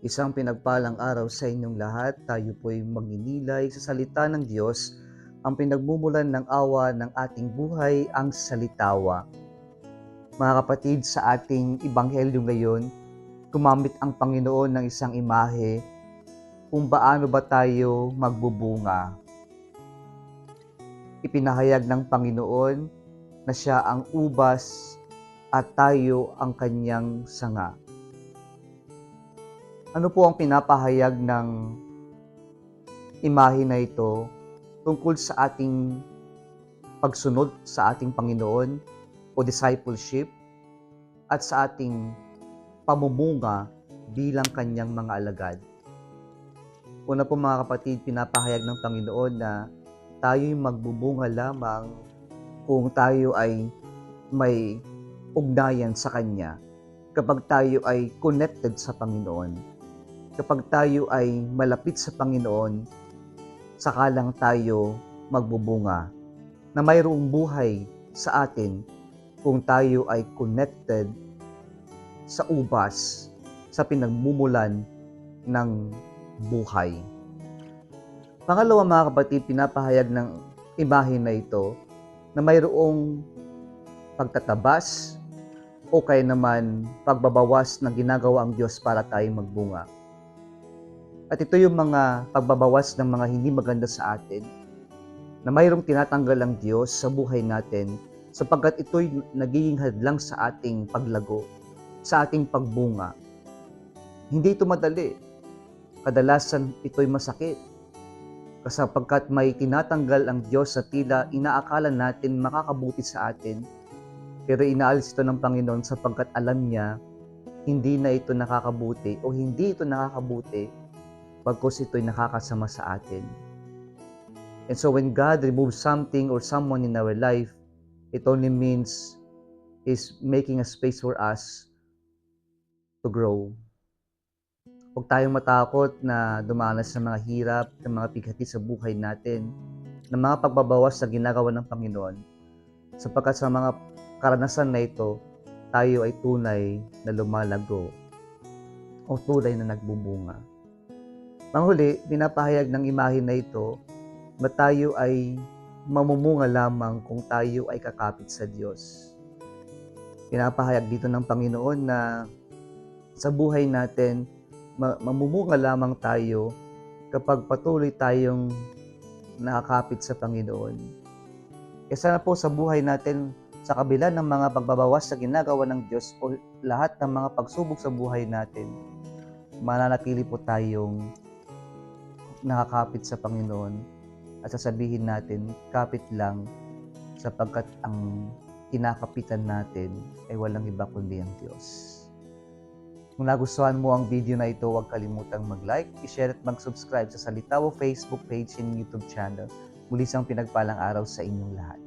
Isang pinagpalang araw sa inyong lahat. Tayo po'y magninilay sa salita ng Diyos, ang pinagmumulan ng awa ng ating buhay, ang salitawa. Mga kapatid, sa ating ebanghelyo ngayon, gumamit ang Panginoon ng isang imahe kung paano ba tayo magbubunga. Ipinahayag ng Panginoon na siya ang ubas at tayo ang kanyang sanga. Ano po ang pinapahayag ng imahe na ito tungkol sa ating pagsunod sa ating Panginoon o discipleship at sa ating pamumunga bilang kanyang mga alagad? Una po mga kapatid, pinapahayag ng Panginoon na tayo'y magbubunga lamang kung tayo ay may ugnayan sa Kanya, kapag tayo ay connected sa Panginoon. Kapag tayo ay malapit sa Panginoon, saka lang tayo magbubunga, na mayroong buhay sa atin kung tayo ay connected sa ubas, sa pinagmumulan ng buhay. Pangalawa mga kapatid, pinapahayag ng imahe na ito na mayroong pagtatabas o kaya naman pagbabawas na ginagawa ang Diyos para tayo magbunga. At ito yung mga pagbabawas ng mga hindi maganda sa atin na mayroong tinatanggal ang Diyos sa buhay natin sapagkat ito'y nagiging hadlang sa ating paglago, sa ating pagbunga. Hindi ito madali. Kadalasan ito'y masakit. Sapagkat may tinatanggal ang Diyos sa tila inaakala natin makakabuti sa atin, pero inaalis ito ng Panginoon sapagkat alam niya hindi na ito nakakabuti o hindi ito nakakabuti pagkos ito'y nakakasama sa atin. And so when God removes something or someone in our life, it only means is making a space for us to grow. Huwag tayong matakot na dumanas ng mga hirap, ng mga pighati sa buhay natin, ng mga pagbabawas na ginagawa ng Panginoon, sapagkat sa mga karanasan na ito, tayo ay tunay na lumalago o tunay na nagbubunga. Panghuli, pinapahayag ng imahe na ito na tayo ay mamumunga lamang kung tayo ay kakapit sa Diyos. Pinapahayag dito ng Panginoon na sa buhay natin, mamumunga lamang tayo kapag patuloy tayong nakakapit sa Panginoon. Kaya sana po sa buhay natin, sa kabila ng mga pagbabawas na ginagawa ng Diyos o lahat ng mga pagsubok sa buhay natin, mananatili po tayong nakakapit sa Panginoon at sasabihin natin, kapit lang sapagkat ang kinakapitan natin ay walang iba kundi ang Diyos. Kung nagustuhan mo ang video na ito, huwag kalimutang mag-like, i-share at mag-subscribe sa Salitawa Facebook page and YouTube channel. Muli isang pinagpalang araw sa inyong lahat.